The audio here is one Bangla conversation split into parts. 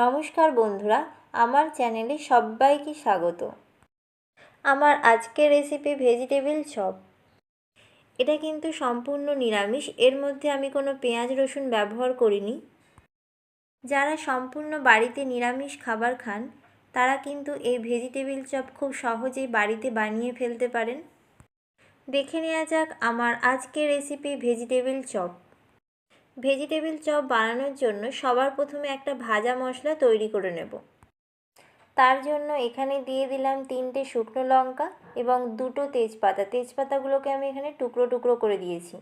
নমস্কার বন্ধুরা, আমার চ্যানেলে সবাইকে স্বাগত। আমার আজকের রেসিপি ভেজিটেবিল চপ। এটা কিন্তু সম্পূর্ণ নিরামিষ, এর মধ্যে আমি কোনো পেঁয়াজ রসুন ব্যবহার করিনি। যারা সম্পূর্ণ বাড়িতে নিরামিষ খাবার খান তারা কিন্তু এই ভেজিটেবিল চপ খুব সহজেই বাড়িতে বানিয়ে ফেলতে পারেন। দেখে নেওয়া যাক আমার আজকের recipe vegetable chop. Vegetable chop বানানোর জন্য সবার প্রথমে একটা ভাজা মশলা তৈরি করে নেব। তার জন্য এখানে দিয়ে দিলাম 3টে শুকনো লঙ্কা এবং 2টো তেজপাতা। তেজপাতাগুলোকে আমি এখানে টুকরো টুকরো করে দিয়েছি।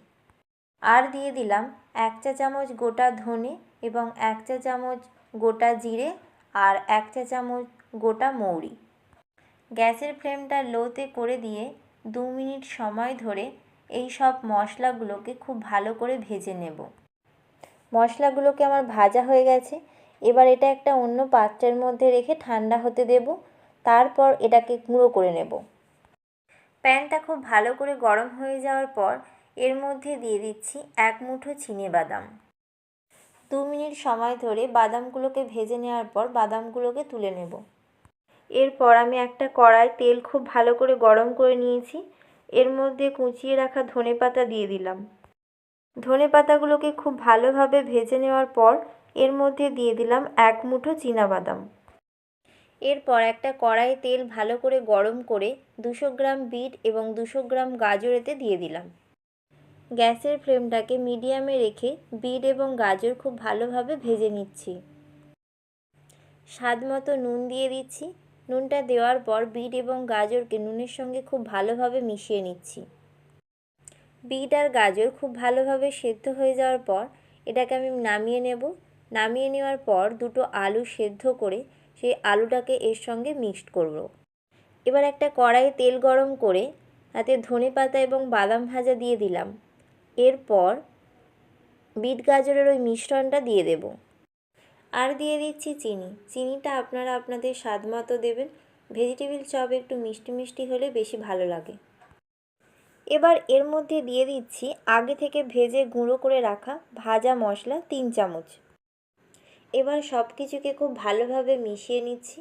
আর দিয়ে দিলাম 1 চা চামচ গোটা ধনে এবং 1 চা চামচ গোটা জিরে আর 1 চা চামচ গোটা মৌরি। গ্যাসের ফ্লেমটা লোতে করে দিয়ে 2 মিনিট সময় ধরে এই সব মশলাগুলোকে খুব ভালো করে ভেজে নেব। মশলাগুলোকে আমার ভাজা হয়ে গেছে। এবার এটা একটা অন্য পাত্রের মধ্যে রেখে ঠান্ডা হতে দেব। তারপর এটাকে গুঁড়ো করে নেব। প্যানটা খুব ভালো করে গরম হয়ে যাওয়ার পর এর মধ্যে দিয়ে দিচ্ছি 1 মুঠো চিনেবাদাম। 2 মিনিট সময় ধরে বাদামগুলোকে ভেজে নেওয়ার পর বাদামগুলোকে তুলে নেব। এরপর আমি একটা কড়াই তেল খুব ভালো করে গরম করে নিয়েছি। এর মধ্যে কুচিয়ে রাখা ধনেপাতা দিয়ে দিলাম। ধনেপাতাগুলোকে খুব ভালোভাবে ভেজে নেওয়ার পর এর মধ্যে দিয়ে দিলাম 1 মুঠো চীনাবাদাম। এরপর একটা কড়াইয়ে তেল ভালো করে গরম করে 200 গ্রাম বিট এবং 200 গ্রাম গাজর এতে দিয়ে দিলাম। গ্যাসের ফ্লেমটাকে মিডিয়ামে রেখে বিট এবং গাজর খুব ভালোভাবে ভেজে নিচ্ছি। স্বাদ মতো নুন দিয়ে দিচ্ছি। নুনটা দেওয়ার পর বিট এবং গাজরকে নুনের সঙ্গে খুব ভালোভাবে মিশিয়ে নিচ্ছি। বিট আর গাজর খুব ভালোভাবে সেদ্ধ হয়ে যাওয়ার পর এটাকে আমি নামিয়ে নেব। নামিয়ে নেওয়ার পর 2টো আলু সেদ্ধ করে সেই আলুটাকে এর সঙ্গে মিক্সড করব। এবার একটা কড়াইয়ে তেল গরম করে তাতে ধনেপাতা এবং বাদাম ভাজা দিয়ে দিলাম। এরপর বিট গাজরের ওই মিশ্রণটা দিয়ে দেব। আর দিয়ে দিচ্ছি চিনি। চিনিটা আপনারা আপনাদের স্বাদ মতো দেবেন। ভেজিটেবিল চপ একটু মিষ্টি মিষ্টি হলে বেশি ভালো লাগে। এবার এর মধ্যে দিয়ে দিচ্ছি আগে থেকে ভেজে গুঁড়ো করে রাখা ভাজা মশলা 3 চামচ। এবার সব কিছুকে খুব ভালোভাবে মিশিয়ে নিচ্ছি।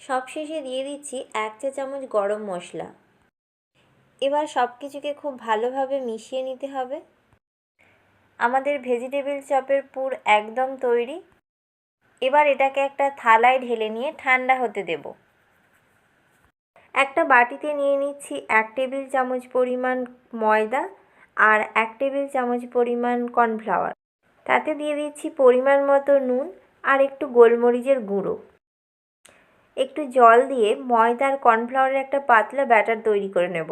সবশেষে দিয়ে দিচ্ছি 1 চা চামচ গরম মশলা। এবার সব কিছুকে খুব ভালোভাবে মিশিয়ে নিতে হবে। আমাদের ভেজিটেবিল চপের পুর একদম তৈরি। এবার এটাকে একটা থালায় ঢেলে নিয়ে ঠান্ডা হতে দেব। একটা বাটিতে নিয়ে নিচ্ছি 1 টেবিল চামচ পরিমাণ ময়দা আর 1 টেবিল চামচ পরিমাণ কর্নফ্লাওয়ার। তাতে দিয়ে দিচ্ছি পরিমাণ মতো নুন আর একটু গোলমরিচের গুঁড়ো। একটু জল দিয়ে ময়দা আর কর্নফ্লাওয়ারের একটা পাতলা ব্যাটার তৈরি করে নেব।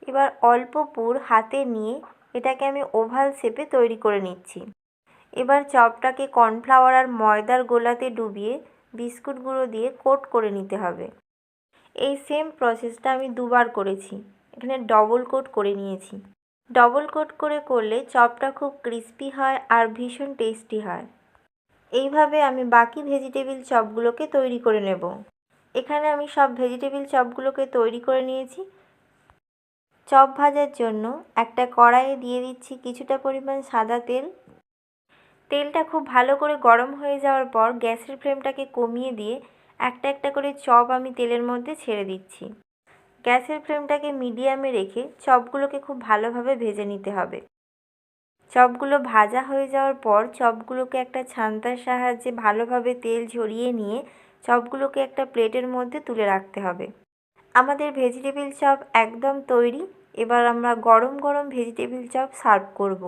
এবার অল্প পুর হাতে নিয়ে এটাকে আমি ওভাল শেপে তৈরি করে নিচ্ছি। এবার চপটাকে কর্নফ্লাওয়ার আর ময়দার গোলাতে ডুবিয়ে বিস্কুট গুঁড়ো দিয়ে কোট করে নিতে হবে। এই সেম প্রসেসটা আমি 2বার করেছি। এখানে ডবল কোট করে নিয়েছি। ডবল কোট করে করলে চপটা খুব ক্রিস্পি হয় আর ভীষণ টেস্টি হয়। এইভাবে আমি বাকি ভেজিটেবিল চপগুলোকে তৈরি করে নেব। এখানে আমি সব ভেজিটেবিল চপগুলোকে তৈরি করে নিয়েছি। চপ ভাজার জন্য একটা কড়াইয়ে দিয়ে দিচ্ছি কিছুটা পরিমাণ সাদা তেল। তেলটা খুব ভালো করে গরম হয়ে যাওয়ার পর গ্যাসের ফ্লেমটাকে কমিয়ে দিয়ে একটা একটা করে চপ আমি তেলের মধ্যে ছেড়ে দিচ্ছি। গ্যাসের ফ্লেমটাকে মিডিয়ামে রেখে চপগুলোকে খুব ভালোভাবে ভেজে নিতে হবে। চপগুলো ভাজা হয়ে যাওয়ার পর চপগুলোকে একটা ছান্তার সাহায্যে ভালোভাবে তেল ঝরিয়ে নিয়ে চপগুলোকে একটা প্লেটের মধ্যে তুলে রাখতে হবে। আমাদের ভেজিটেবিল চপ একদম তৈরি। এবার আমরা গরম গরম ভেজিটেবিল চপ সার্ভ করব।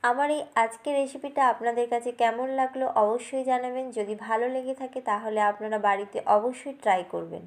আমার এই আজকের রেসিপিটা আপনাদের কাছে কেমন লাগলো অবশ্যই জানাবেন। যদি ভালো লেগে থাকে তাহলে আপনারা বাড়িতে অবশ্যই ট্রাই করবেন।